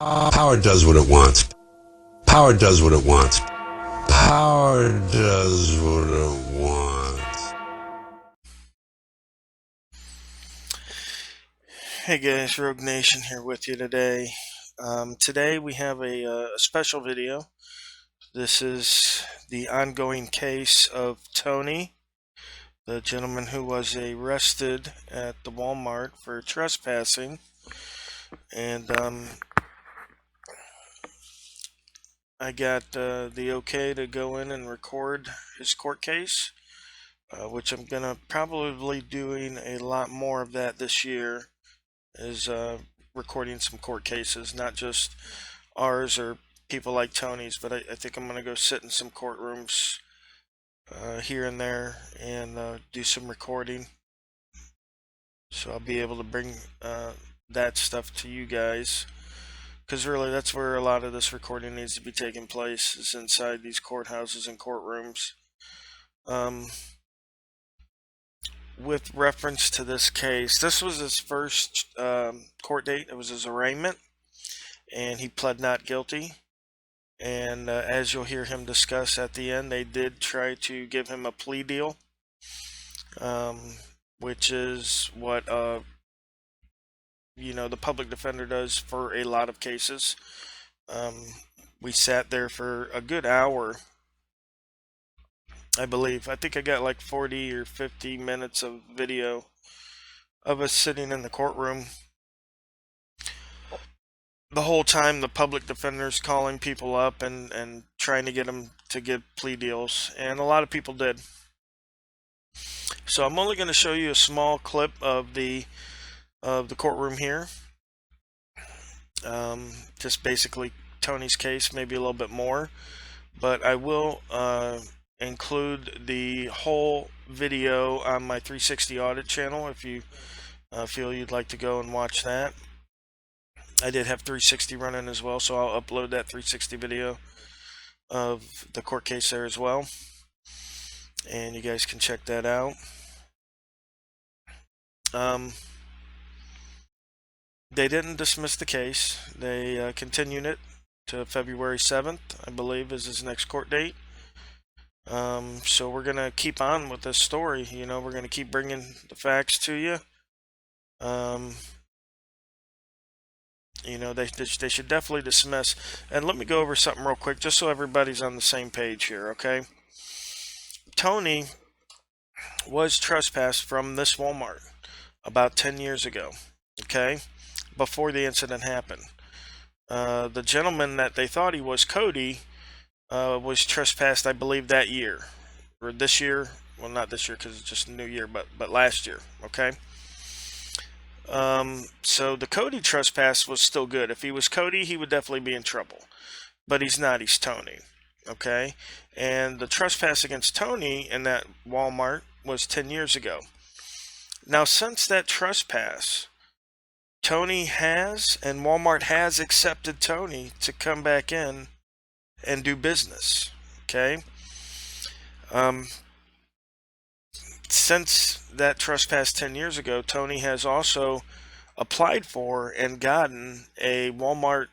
Power does what it wants. Power does what it wants. Power does what it wants. Hey guys, Rogue Nation here with you today. Today we have a special video. This is the ongoing case of Tony, the gentleman who was arrested at the Walmart for trespassing. And I got the okay to go in and record his court case, which I'm going to probably doing a lot more of that this year, is recording some court cases, not just ours or people like Tony's, but I think I'm going to go sit in some courtrooms here and there and do some recording. So I'll be able to bring that stuff to you guys, because really that's where a lot of this recording needs to be taking place, is inside these courthouses and courtrooms. With reference to this case, this was his first court date. It was his arraignment, and he pled not guilty. And as you'll hear him discuss at the end, they did try to give him a plea deal, which is what the public defender does for a lot of cases. We sat there for a good hour, I believe. I think I got like 40 or 50 minutes of video of us sitting in the courtroom. The whole time the public defender's calling people up and trying to get them to give plea deals, and a lot of people did. So I'm only going to show you a small clip of the courtroom here. Just basically Tony's case, maybe a little bit more, but I will include the whole video on my 360 audit channel if you feel you'd like to go and watch that. I did have 360 running as well, so I'll upload that 360 video of the court case there as well, and you guys can check that out. They didn't dismiss the case. They continued it to February 7th, I believe, is his next court date. So we're going to keep on with this story. We're going to keep bringing the facts to you. They should definitely dismiss. And let me go over something real quick, just so everybody's on the same page here, okay? Tony was trespassed from this Walmart about 10 years ago, okay? Before the incident happened. The gentleman that they thought he was, Cody, was trespassed, I believe, that year. Or this year. Well, not this year because it's just a new year, but last year, okay? So the Cody trespass was still good. If he was Cody, he would definitely be in trouble. But he's not. He's Tony, okay? And the trespass against Tony in that Walmart was 10 years ago. Now, since that trespass, Tony has, and Walmart has accepted Tony to come back in and do business, okay? Since that trespass 10 years ago, Tony has also applied for and gotten a Walmart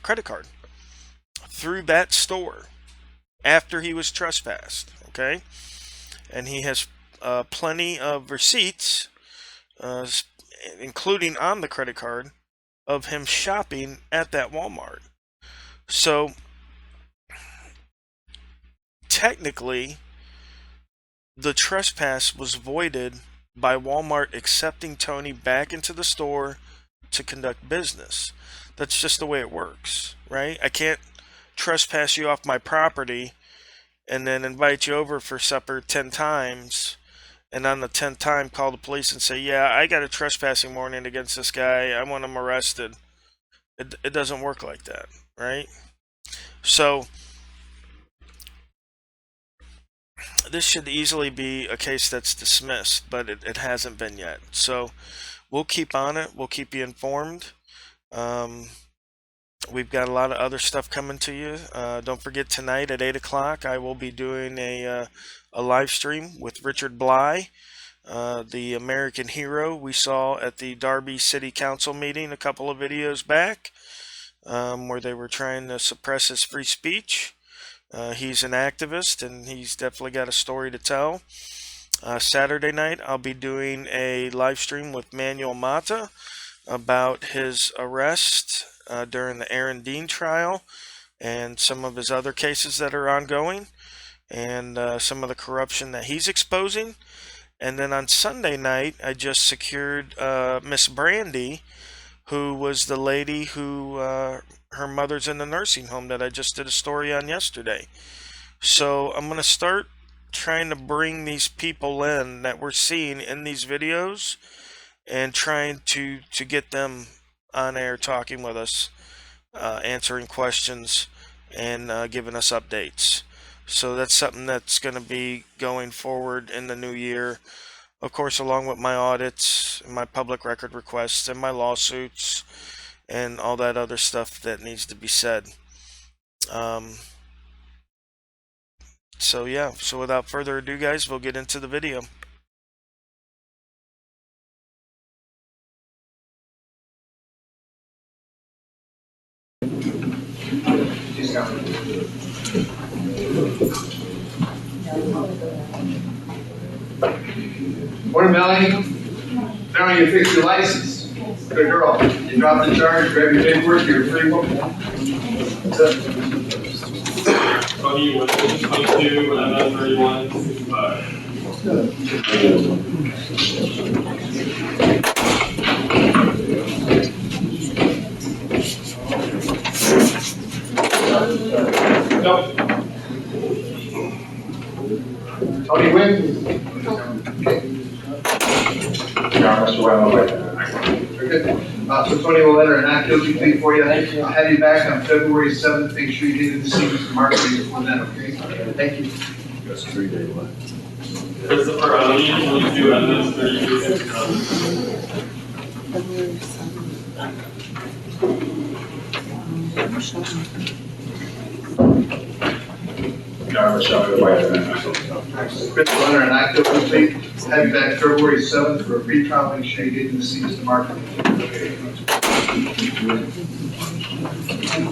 credit card through that store after he was trespassed, okay? And he has plenty of receipts, including on the credit card, of him shopping at that Walmart. So technically, the trespass was voided by Walmart accepting Tony back into the store to conduct business. That's just the way it works, right? I can't trespass you off my property and then invite you over for supper 10 times, and on the 10th time call the police and say, yeah, I got a trespassing warning against this guy, I want him arrested. It doesn't work like that, right? So this should easily be a case that's dismissed, but it hasn't been yet. So we'll keep on it. We'll keep you informed. We've got a lot of other stuff coming to you. Don't forget, tonight at 8 o'clock, I will be doing a live stream with Richard Bly. the American hero we saw at the Darby City Council meeting a couple of videos back, where they were trying to suppress his free speech. He's an activist, and he's definitely got a story to tell. Saturday night, I'll be doing a live stream with Manuel Mata about his arrest during the Aaron Dean trial and some of his other cases that are ongoing, and some of the corruption that he's exposing. And then on Sunday night, I just secured Miss Brandy, who was the lady who her mother's in the nursing home that I just did a story on yesterday. So I'm going to start trying to bring these people in that we're seeing in these videos and trying to get them on air talking with us, answering questions, and giving us updates. So that's something that's going to be going forward in the new year. Of course, along with my audits, my public record requests, and my lawsuits, and all that other stuff that needs to be said. So yeah, so without further ado, guys, we'll get into the video. Morning, Melanie. Now you fix your license. Good girl. You drop the charge, grab your paperwork, you're free. What's up? Tony, 22, 31, 65. Nope. Tony Wynn? Yeah, Mr. Well, very good. So Tony will enter a not guilty plea for you. I'll have you back on February 7th. Make sure you get in to see Mr. Markley before then, okay? Thank you. That's 3 days left. Christopher Ali, 22, and 32, 67. Chris will enter a not guilty plea. I'll have you back February 7th for a pre-trial. Make sure you get in to see Mr. Markley.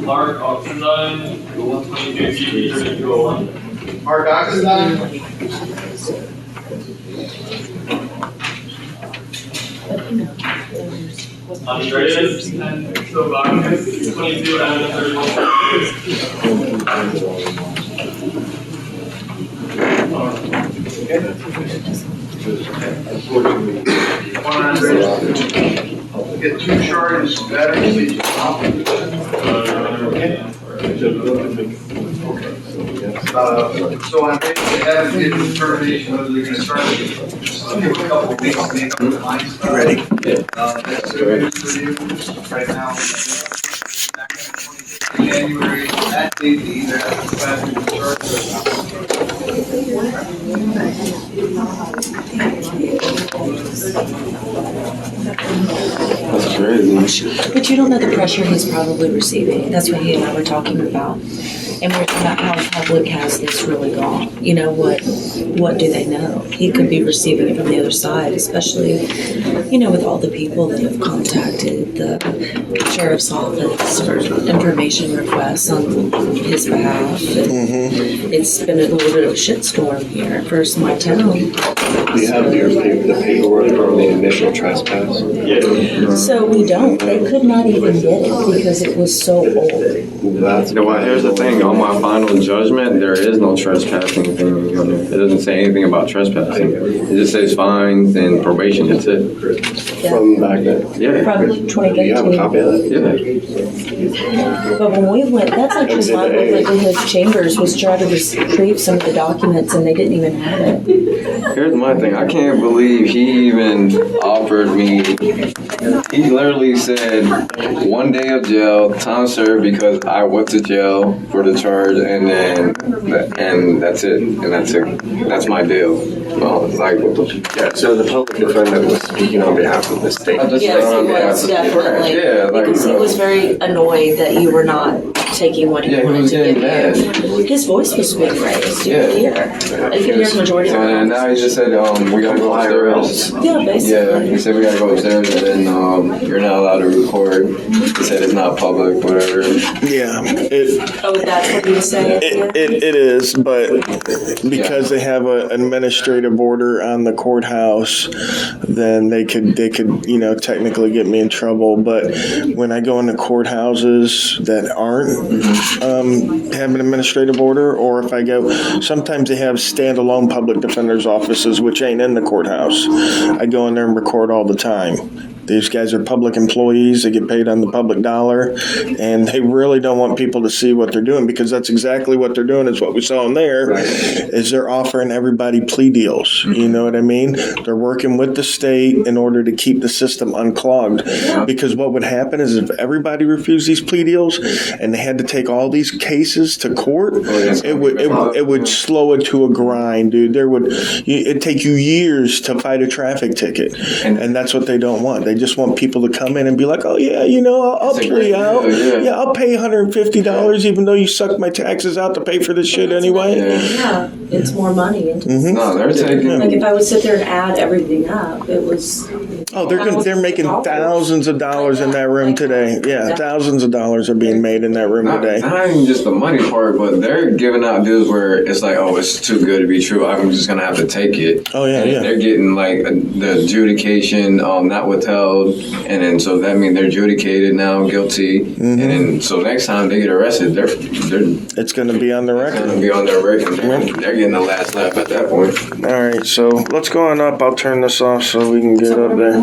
Mark Oxendine, 22, GP, 3201. Mark Oxendine? Andreas and Sylvanus, 22, and 31. Get 2 charges, battery leak. So I'm basically having to get a determination whether they're going to start. I'll give a couple of weeks to make up their minds. Ready? That's good for you right now. January, that date, they either have to pass the That's crazy. But you don't know the pressure he's probably receiving. That's what he and I were talking about. And we're talking about how the public has this really gone. You know, what do they know? He could be receiving it from the other side, especially, you know, with all the people that have contacted the sheriff's office for information requests on his behalf. It's been a little bit of a shitstorm here at First My Town. Do you have the paperwork from the initial trespass? Yeah. So we don't. They could not even get it because it was so old. That's You know what, here's the thing, on my final judgment, there is no trespassing thing. It doesn't say anything about trespassing. It just says fines and probation, that's it. from back then. Yeah, From Do you have a 2015. copy of that? yeah. But when we went, that's actually why we went to his chambers, was try to retrieve some of the documents, and they didn't even have it. Here's my thing, I can't believe he even offered me He literally said 1 day of jail, time served because I went to jail for the charge, and that's it. And that's my deal. Well, it's like, what the? Yeah, so the public defendant was speaking on behalf of the state. Yes, he was, definitely. Yeah, like, because he was very annoyed that you were not taking what he Yeah, he wanted was to give getting you. His voice was being raised. You could hear. And you could hear the majority of And now he just said, we gotta go upstairs. Yeah, basically. Yeah, he said we gotta go upstairs, and then you're not allowed to record. He said it's not public, whatever. Yeah, Oh, that's what he was saying? it is, but because they have an administrative order on the courthouse, then they could technically get me in trouble. But when I go into courthouses that aren't have an administrative order, or if I go, sometimes they have standalone public defender's offices which ain't in the courthouse. I go in there and record all the time. These guys are public employees. They get paid on the public dollar, and they really don't want people to see what they're doing, because that's exactly what they're doing is what we saw in there, is they're offering everybody plea deals. You know what I mean? They're working with the state in order to keep the system unclogged, because what would happen is if everybody refused these plea deals and they had to take all these cases to court, it would slow it to a grind, dude. It'd take you years to fight a traffic ticket, and that's what they don't want. They just want people to come in and be like, oh yeah, I'll plea out. Yeah, I'll pay $150 even though you sucked my taxes out to pay for this shit anyway. Yeah, it's more money. No, they're taking. Like if I would sit there and add everything up, it was. Oh, they're making thousands of dollars in that room today. Yeah, thousands of dollars are being made in that room today. Not even just the money part, but they're giving out deals where it's like, oh, it's too good to be true. I'm just gonna have to take it. Oh yeah, yeah. They're getting like the adjudication, not withheld, and then so that means they're adjudicated now, guilty, and then so next time they get arrested, they're it's going to be on the record. It's gonna be on their record. They're getting the last laugh at that point. All right, so let's go on up. I'll turn this off so we can get up there.